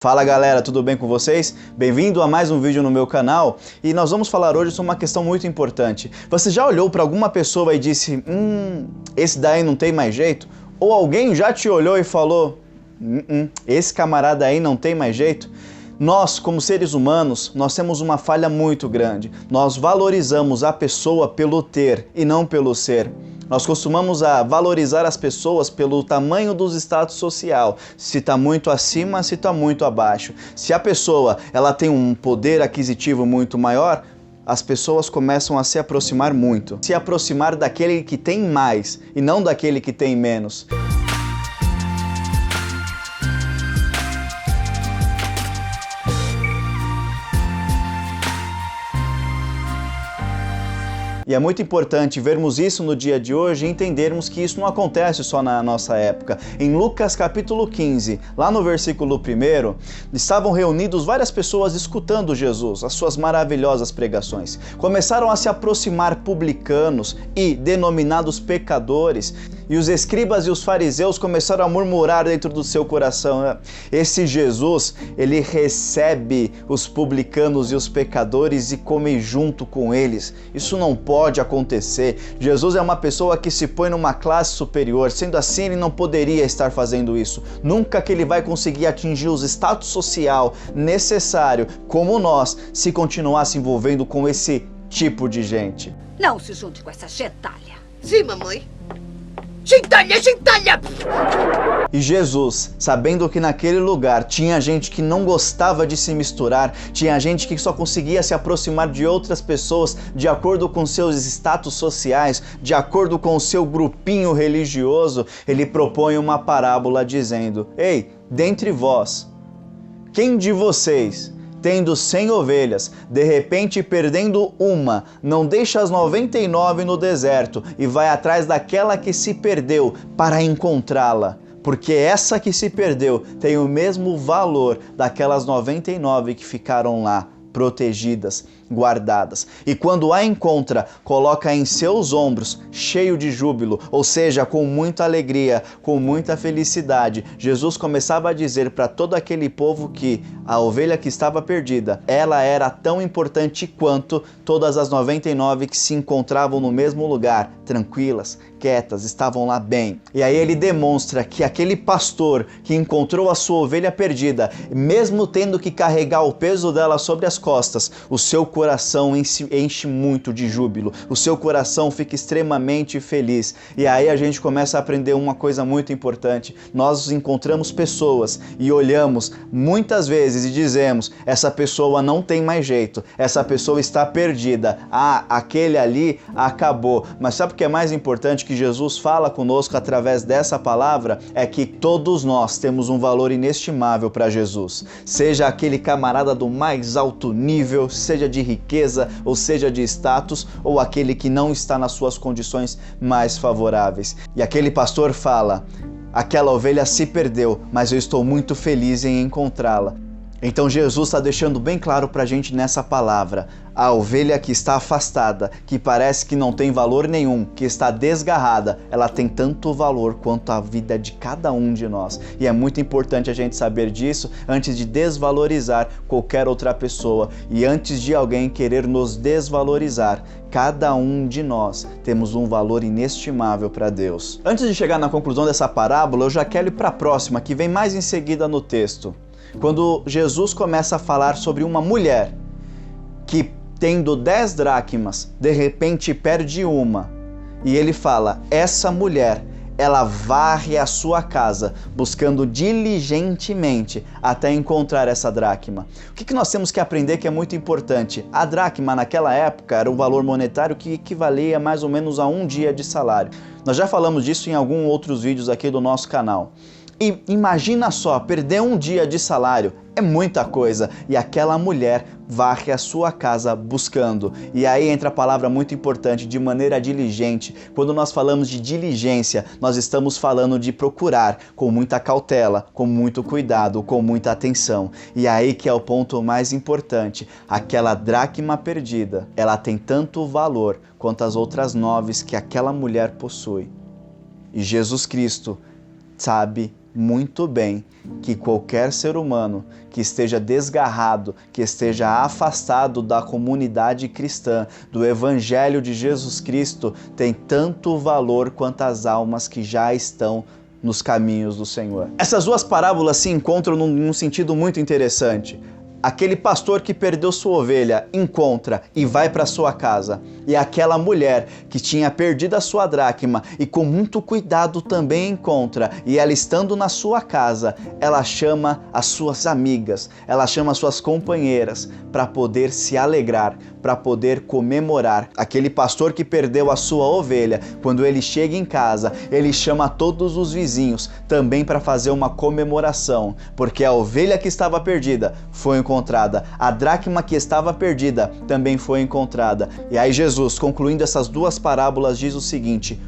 Fala galera, tudo bem com vocês? Bem-vindo a mais um vídeo no meu canal e nós vamos falar hoje sobre uma questão muito importante. Você já olhou para alguma pessoa e disse, esse daí não tem mais jeito? Ou alguém já te olhou e falou, esse camarada aí não tem mais jeito? Nós, como seres humanos, nós temos uma falha muito grande. Nós valorizamos a pessoa pelo ter e não pelo ser. Nós costumamos valorizar as pessoas pelo tamanho do status social, se está muito acima, se está muito abaixo. Se a pessoa ela tem um poder aquisitivo muito maior, as pessoas começam a se aproximar muito. Se aproximar daquele que tem mais e não daquele que tem menos. E é muito importante vermos isso no dia de hoje e entendermos que isso não acontece só na nossa época. Em Lucas capítulo 15, lá no versículo 1, estavam reunidos várias pessoas escutando Jesus, as suas maravilhosas pregações. Começaram a se aproximar publicanos e denominados pecadores, e os escribas e os fariseus começaram a murmurar dentro do seu coração, esse Jesus, ele recebe os publicanos e os pecadores e come junto com eles. Isso não pode acontecer. Jesus é uma pessoa que se põe numa classe superior, sendo assim ele não poderia estar fazendo isso. Nunca que ele vai conseguir atingir o status social necessário, como nós, se continuar se envolvendo com esse tipo de gente. Não se junte com essa gentalha. Sim, mamãe. Gentalha, gentalha! E Jesus, sabendo que naquele lugar tinha gente que não gostava de se misturar, tinha gente que só conseguia se aproximar de outras pessoas de acordo com seus status sociais, de acordo com o seu grupinho religioso, ele propõe uma parábola dizendo, ei, dentre vós, quem de vocês, tendo 100 ovelhas, de repente perdendo uma, não deixa as 99 no deserto e vai atrás daquela que se perdeu para encontrá-la? Porque essa que se perdeu tem o mesmo valor daquelas 99 que ficaram lá, protegidas, guardadas. E quando a encontra, coloca em seus ombros, cheio de júbilo, ou seja, com muita alegria, com muita felicidade. Jesus começava a dizer para todo aquele povo que a ovelha que estava perdida, ela era tão importante quanto todas as 99 que se encontravam no mesmo lugar, tranquilas, quietas, estavam lá bem. E aí ele demonstra que aquele pastor que encontrou a sua ovelha perdida, mesmo tendo que carregar o peso dela sobre as costas, o seu coração enche muito de júbilo, o seu coração fica extremamente feliz. E aí a gente começa a aprender uma coisa muito importante. Nós encontramos pessoas e olhamos muitas vezes e dizemos, essa pessoa não tem mais jeito, essa pessoa está perdida, aquele ali acabou. Mas sabe o que é mais importante que Jesus fala conosco através dessa palavra? É que todos nós temos um valor inestimável para Jesus. Seja aquele camarada do mais alto nível, seja de riqueza, ou seja de status, ou aquele que não está nas suas condições mais favoráveis. E aquele pastor fala, aquela ovelha se perdeu, mas eu estou muito feliz em encontrá-la. Então Jesus está deixando bem claro para a gente nessa palavra, a ovelha que está afastada, que parece que não tem valor nenhum, que está desgarrada, ela tem tanto valor quanto a vida de cada um de nós. E é muito importante a gente saber disso antes de desvalorizar qualquer outra pessoa e antes de alguém querer nos desvalorizar. Cada um de nós temos um valor inestimável para Deus. Antes de chegar na conclusão dessa parábola, eu já quero ir para a próxima, que vem mais em seguida no texto. Quando Jesus começa a falar sobre uma mulher que, tendo 10 dracmas, de repente perde uma. E ele fala, essa mulher, ela varre a sua casa, buscando diligentemente até encontrar essa dracma. O que nós temos que aprender que é muito importante? A dracma naquela época era um valor monetário que equivalia mais ou menos a um dia de salário. Nós já falamos disso em alguns outros vídeos aqui do nosso canal. E imagina só, perder um dia de salário é muita coisa. E aquela mulher varre a sua casa buscando. E aí entra a palavra muito importante, de maneira diligente. Quando nós falamos de diligência, nós estamos falando de procurar com muita cautela, com muito cuidado, com muita atenção. E aí que é o ponto mais importante. Aquela dracma perdida, ela tem tanto valor quanto as outras 9 que aquela mulher possui. E Jesus Cristo sabe muito bem que qualquer ser humano que esteja desgarrado, que esteja afastado da comunidade cristã, do Evangelho de Jesus Cristo, tem tanto valor quanto as almas que já estão nos caminhos do Senhor. Essas duas parábolas se encontram num sentido muito interessante. Aquele pastor que perdeu sua ovelha encontra e vai para sua casa. E aquela mulher que tinha perdido a sua dracma e com muito cuidado também encontra. E ela estando na sua casa, ela chama as suas amigas, ela chama as suas companheiras para poder se alegrar, para poder comemorar. Aquele pastor que perdeu a sua ovelha, quando ele chega em casa, ele chama todos os vizinhos também para fazer uma comemoração, porque a ovelha que estava perdida foi encontrada, a dracma que estava perdida também foi encontrada. E aí Jesus, concluindo essas duas parábolas, diz o seguinte: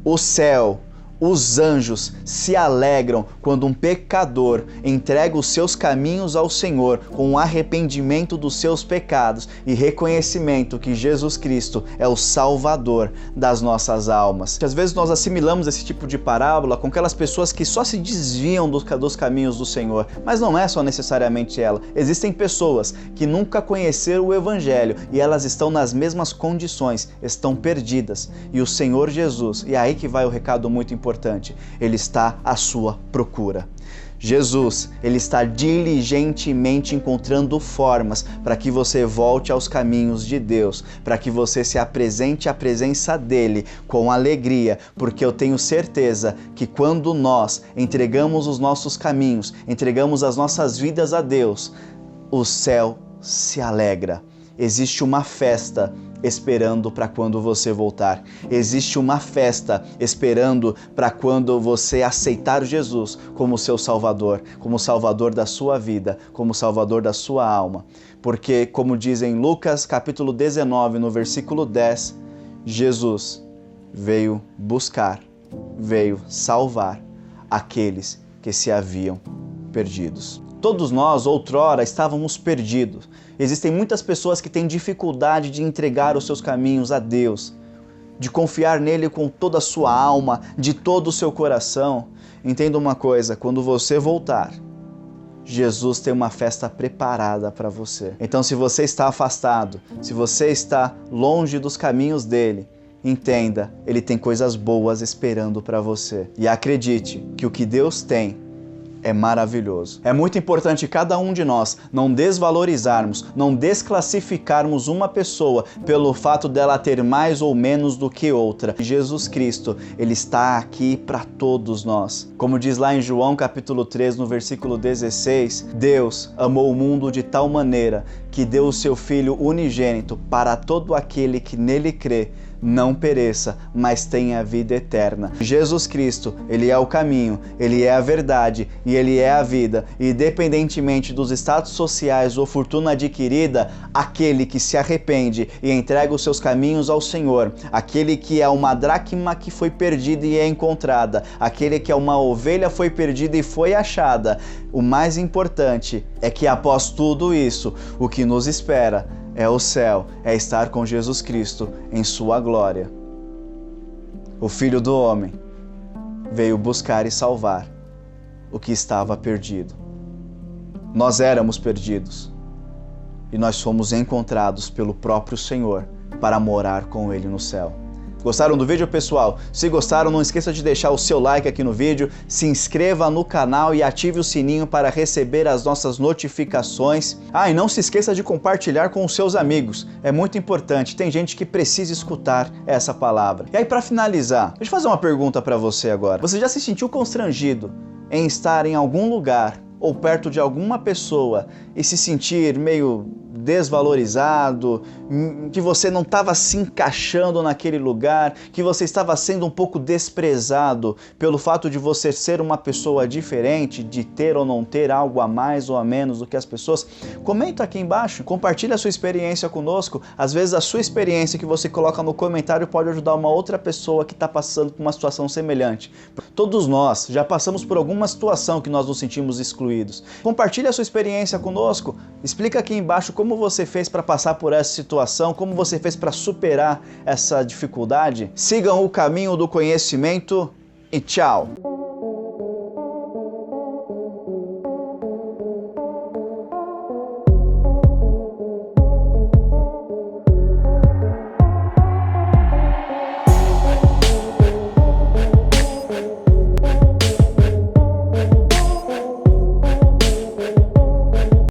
o céu, os anjos se alegram quando um pecador entrega os seus caminhos ao Senhor com o arrependimento dos seus pecados e reconhecimento que Jesus Cristo é o Salvador das nossas almas. Às vezes nós assimilamos esse tipo de parábola com aquelas pessoas que só se desviam dos caminhos do Senhor, mas não é só necessariamente ela. Existem pessoas que nunca conheceram o Evangelho e elas estão nas mesmas condições, estão perdidas. E o Senhor Jesus, e é aí que vai o recado muito importante, ele está à sua procura. Jesus, ele está diligentemente encontrando formas para que você volte aos caminhos de Deus, para que você se apresente à presença dele com alegria, porque eu tenho certeza que quando nós entregamos os nossos caminhos, entregamos as nossas vidas a Deus, o céu se alegra. Existe uma festa esperando para quando você voltar. Existe uma festa esperando para quando você aceitar Jesus como seu Salvador, como Salvador da sua vida, como Salvador da sua alma. Porque, como diz em Lucas capítulo 19, no versículo 10, Jesus veio buscar, veio salvar aqueles que se haviam perdidos. Todos nós, outrora, estávamos perdidos. Existem muitas pessoas que têm dificuldade de entregar os seus caminhos a Deus, de confiar nele com toda a sua alma, de todo o seu coração. Entenda uma coisa, quando você voltar, Jesus tem uma festa preparada para você. Então, se você está afastado, se você está longe dos caminhos dele, entenda, ele tem coisas boas esperando para você. E acredite que o que Deus tem é maravilhoso. É muito importante cada um de nós não desvalorizarmos, não desclassificarmos uma pessoa pelo fato dela ter mais ou menos do que outra. Jesus Cristo, ele está aqui para todos nós. Como diz lá em João capítulo 3, no versículo 16, Deus amou o mundo de tal maneira que deu o seu Filho unigênito para todo aquele que nele crê, não pereça, mas tenha vida eterna. Jesus Cristo, ele é o caminho, ele é a verdade e ele é a vida. E independentemente dos status sociais ou fortuna adquirida, aquele que se arrepende e entrega os seus caminhos ao Senhor, aquele que é uma dracma que foi perdida e é encontrada, aquele que é uma ovelha foi perdida e foi achada, o mais importante é que após tudo isso, o que nos espera é o céu, é estar com Jesus Cristo em sua glória. O Filho do Homem veio buscar e salvar o que estava perdido. Nós éramos perdidos e nós fomos encontrados pelo próprio Senhor para morar com Ele no céu. Gostaram do vídeo, pessoal? Se gostaram, não esqueça de deixar o seu like aqui no vídeo, se inscreva no canal e ative o sininho para receber as nossas notificações. E não se esqueça de compartilhar com os seus amigos, é muito importante, tem gente que precisa escutar essa palavra. E aí, para finalizar, deixa eu fazer uma pergunta para você agora. Você já se sentiu constrangido em estar em algum lugar ou perto de alguma pessoa e se sentir meio desvalorizado, que você não estava se encaixando naquele lugar, que você estava sendo um pouco desprezado pelo fato de você ser uma pessoa diferente, de ter ou não ter algo a mais ou a menos do que as pessoas? Comenta aqui embaixo, compartilha a sua experiência conosco. Às vezes a sua experiência que você coloca no comentário pode ajudar uma outra pessoa que está passando por uma situação semelhante. Todos nós já passamos por alguma situação que nós nos sentimos excluídos. Compartilha a sua experiência conosco, explica aqui embaixo como você fez para passar por essa situação, como você fez para superar essa dificuldade. Sigam o caminho do conhecimento e tchau!